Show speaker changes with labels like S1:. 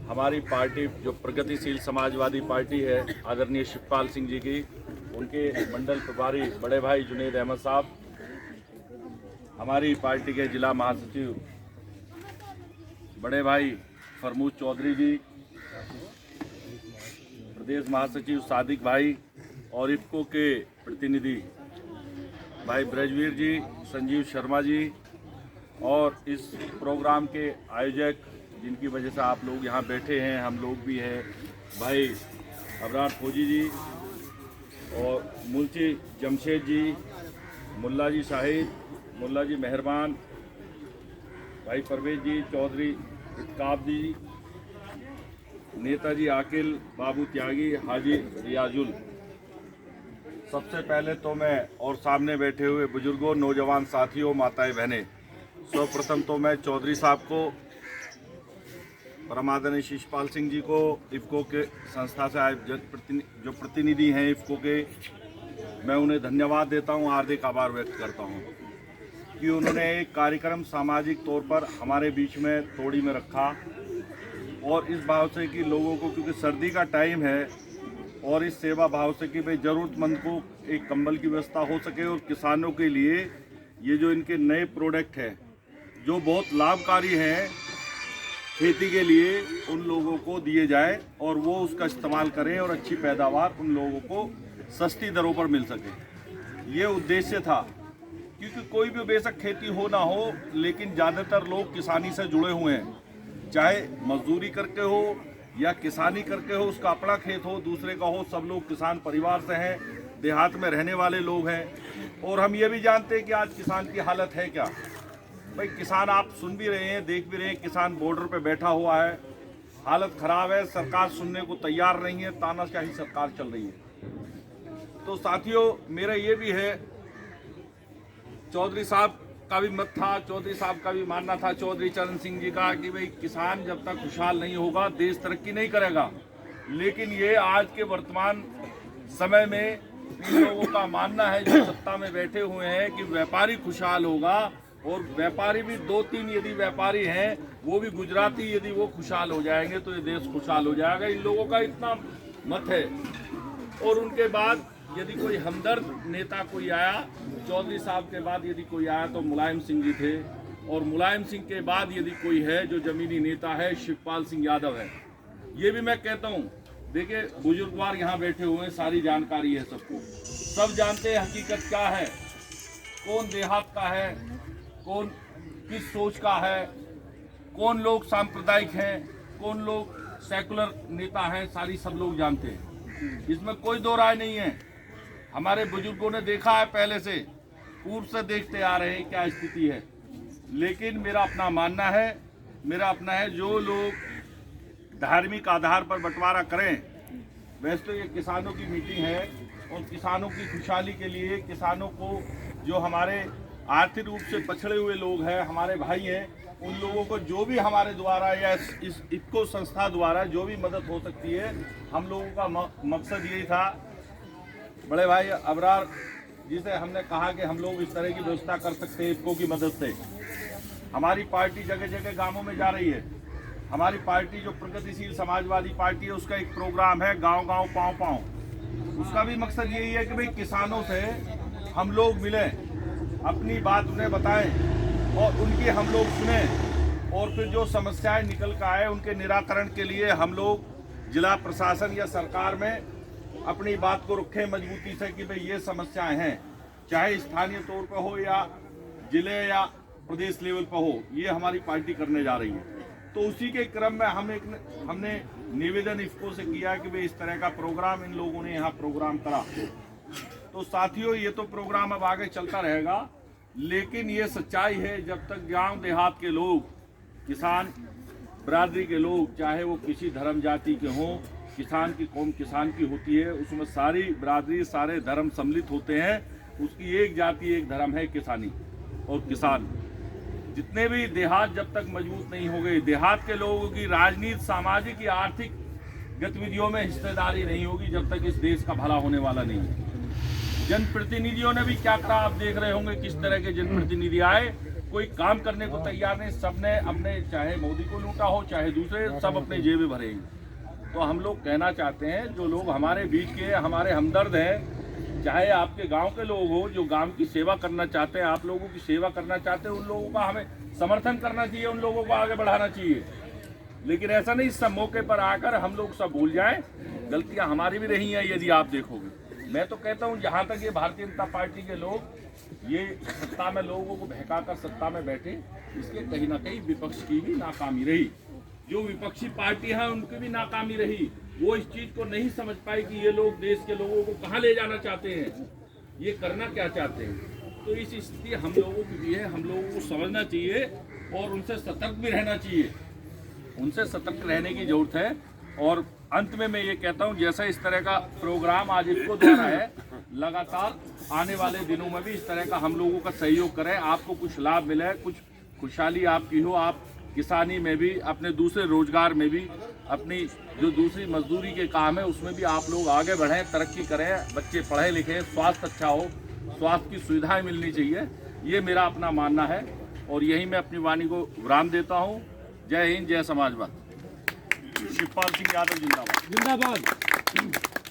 S1: हमारी पार्टी जो प्रगतिशील समाजवादी पार्टी है आदरणीय शिवपाल सिंह जी की, उनके मंडल प्रभारी बड़े भाई जुनेद अहमद साहब, हमारी पार्टी के जिला महासचिव बड़े भाई फरमूद चौधरी जी, प्रदेश महासचिव सादिक भाई और इफ्को के प्रतिनिधि भाई ब्रजवीर जी, संजीव शर्मा जी और इस प्रोग्राम के आयोजक जिनकी वजह से आप लोग यहाँ बैठे हैं, हम लोग भी हैं, भाई अबरार फौजी जी और मुल्ची जमशेद जी, मुल्ला जी शाहिद, मुल्ला जी मेहरबान, भाई परवेज जी चौधरी, इत्काब जी, नेताजी आकिल, बाबू त्यागी, हाजी रियाजुल। सबसे पहले तो मैं और सामने बैठे हुए बुजुर्गों, नौजवान साथियों, माताएं बहनें, सर्वप्रथम तो मैं चौधरी साहब को, परमादरणीय शिवपाल सिंह जी को, इफ्को के संस्था से आए जो प्रतिनिधि हैं इफ्को के, मैं उन्हें धन्यवाद देता हूं, हार्दिक आभार व्यक्त करता हूं कि उन्होंने एक कार्यक्रम सामाजिक तौर पर हमारे बीच में तोड़ी में रखा और इस भाव से कि लोगों को, क्योंकि सर्दी का टाइम है, और इस सेवा भाव से कि भाई ज़रूरतमंद को एक कंबल की व्यवस्था हो सके और किसानों के लिए ये जो इनके नए प्रोडक्ट हैं जो बहुत लाभकारी हैं खेती के लिए, उन लोगों को दिए जाए और वो उसका इस्तेमाल करें और अच्छी पैदावार उन लोगों को सस्ती दरों पर मिल सके। ये उद्देश्य था, क्योंकि कोई भी बेशक खेती हो ना हो, लेकिन ज़्यादातर लोग किसानी से जुड़े हुए हैं, चाहे मजदूरी करके हो या किसानी करके हो, उसका अपना खेत हो, दूसरे का हो, सब लोग किसान परिवार से हैं, देहात में रहने वाले लोग हैं। और हम ये भी जानते हैं कि आज किसान की हालत है क्या। भाई किसान, आप सुन भी रहे हैं, देख भी रहे हैं, किसान बॉर्डर पे बैठा हुआ है, हालत खराब है, सरकार सुनने को तैयार नहीं है, तानाशाही सरकार चल रही है। तो साथियों, मेरा ये भी है, चौधरी साहब का भी मत था, चौधरी साहब का भी मानना था, चौधरी चरण सिंह जी का, कि भाई किसान जब तक खुशहाल नहीं होगा देश तरक्की नहीं करेगा। लेकिन ये आज के वर्तमान समय में इन लोगों का मानना है जो सत्ता में बैठे हुए हैं कि व्यापारी खुशहाल होगा, और व्यापारी भी 2-3 यदि व्यापारी हैं, वो भी गुजराती, यदि वो खुशहाल हो जाएंगे तो ये देश खुशहाल हो जाएगा। इन लोगों का इतना मत है। और उनके बाद यदि कोई हमदर्द नेता कोई आया, चौधरी साहब के बाद यदि कोई आया तो मुलायम सिंह जी थे, और मुलायम सिंह के बाद यदि कोई है जो जमीनी नेता है, शिवपाल सिंह यादव है। ये भी मैं कहता हूँ, देखिए बुजुर्गवार यहाँ बैठे हुए हैं, सारी जानकारी है सबको, सब जानते हैं हकीकत क्या है, कौन देहात का है, कौन किस सोच का है, कौन लोग सांप्रदायिक हैं, कौन लोग सेकुलर नेता हैं, सारी सब लोग जानते हैं, इसमें कोई दो राय नहीं है। हमारे बुजुर्गों ने देखा है, पहले से पूर्व से देखते आ रहे हैं क्या स्थिति है। लेकिन मेरा अपना मानना है, जो लोग धार्मिक आधार पर बंटवारा करें, वैसे तो ये किसानों की मीटिंग है और किसानों की खुशहाली के लिए, किसानों को जो हमारे आर्थिक रूप से पछड़े हुए लोग हैं, हमारे भाई हैं, उन लोगों को जो भी हमारे द्वारा या इस इफ्को संस्था द्वारा जो भी मदद हो सकती है, हम लोगों का मकसद यही था। बड़े भाई अबरार जी से हमने कहा कि हम लोग इस तरह की व्यवस्था कर सकते हैं इफ्को की मदद से। हमारी पार्टी जगह जगह गाँवों में जा रही है। हमारी पार्टी जो प्रगतिशील समाजवादी पार्टी है, उसका एक प्रोग्राम है गाँव गाँव पाँव पाँव। उसका भी मकसद यही है कि भाई किसानों से हम लोग मिलें, अपनी बात उन्हें बताएं और उनकी हम लोग सुने, और फिर जो समस्याएं निकल कर आए उनके निराकरण के लिए हम लोग जिला प्रशासन या सरकार में अपनी बात को रखें मजबूती से कि भाई ये समस्याएं हैं, चाहे स्थानीय तौर पर हो या जिले या प्रदेश लेवल पर हो, ये हमारी पार्टी करने जा रही है। तो उसी के क्रम में हमने निवेदन इफ्को से किया कि भाई इस तरह का प्रोग्राम इन लोगों ने यहाँ प्रोग्राम करा। तो साथियों, ये तो प्रोग्राम अब आगे चलता रहेगा, लेकिन ये सच्चाई है, जब तक गांव देहात के लोग, किसान बरादरी के लोग, चाहे वो किसी धर्म जाति के हों, किसान की कौम किसान की होती है, उसमें सारी बरादरी, सारे धर्म सम्मिलित होते हैं, उसकी एक जाति एक धर्म है, किसानी और किसान। जितने भी देहात जब तक मजबूत नहीं हो गए, देहात के लोगों की राजनीति, सामाजिक या आर्थिक गतिविधियों में हिस्सेदारी नहीं होगी, जब तक इस देश का भला होने वाला नहीं है। जनप्रतिनिधियों ने भी क्या करा, आप देख रहे होंगे किस तरह के जनप्रतिनिधि आए कोई काम करने को तैयार नहीं। सबने अपने, चाहे मोदी को लूटा हो चाहे दूसरे, सब अपने जेबें भरेंगे। तो हम लोग कहना चाहते हैं, जो लोग हमारे बीच के हमारे हमदर्द हैं, चाहे आपके गांव के लोग हो जो गांव की सेवा करना चाहते हैं, आप लोगों की सेवा करना चाहते हैं, उन लोगों का हमें समर्थन करना चाहिए, उन लोगों को आगे बढ़ाना चाहिए। लेकिन ऐसा नहीं सब मौके पर आकर हम लोग सब भूल जाएं। गलतियां हमारी भी रही हैं यदि आप देखोगे। मैं तो कहता हूं जहां तक ये भारतीय जनता पार्टी के लोग ये सत्ता में लोगों को बहकाकर सत्ता में बैठे, इसके कहीं ना कहीं विपक्ष की भी नाकामी रही। जो विपक्षी पार्टी है उनकी भी नाकामी रही। वो इस चीज को नहीं समझ पाए कि ये लोग देश के लोगों को कहाँ ले जाना चाहते हैं, ये करना क्या चाहते हैं। तो इस स्थिति हम लोगों की भी है, हम लोगों को समझना चाहिए और उनसे सतर्क भी रहना चाहिए। उनसे सतर्क रहने की जरूरत है। और अंत में मैं ये कहता हूँ, जैसा इस तरह का प्रोग्राम आज इसको द्वारा है, लगातार आने वाले दिनों में भी इस तरह का हम लोगों का सहयोग करें, आपको कुछ लाभ मिले, कुछ खुशहाली आपकी हो, आप किसानी में भी, अपने दूसरे रोजगार में भी, अपनी जो दूसरी मजदूरी के काम है उसमें भी आप लोग आगे बढ़ें, तरक्की करें, बच्चे पढ़े लिखें, स्वास्थ्य अच्छा हो, स्वास्थ्य की सुविधाएं मिलनी चाहिए। ये मेरा अपना मानना है और यही मैं अपनी वाणी को विराम देता हूँ। जय हिंद, जय समाजवाद। शिवपाल सिंह यादव जिंदाबाद।
S2: जिंदाबाद।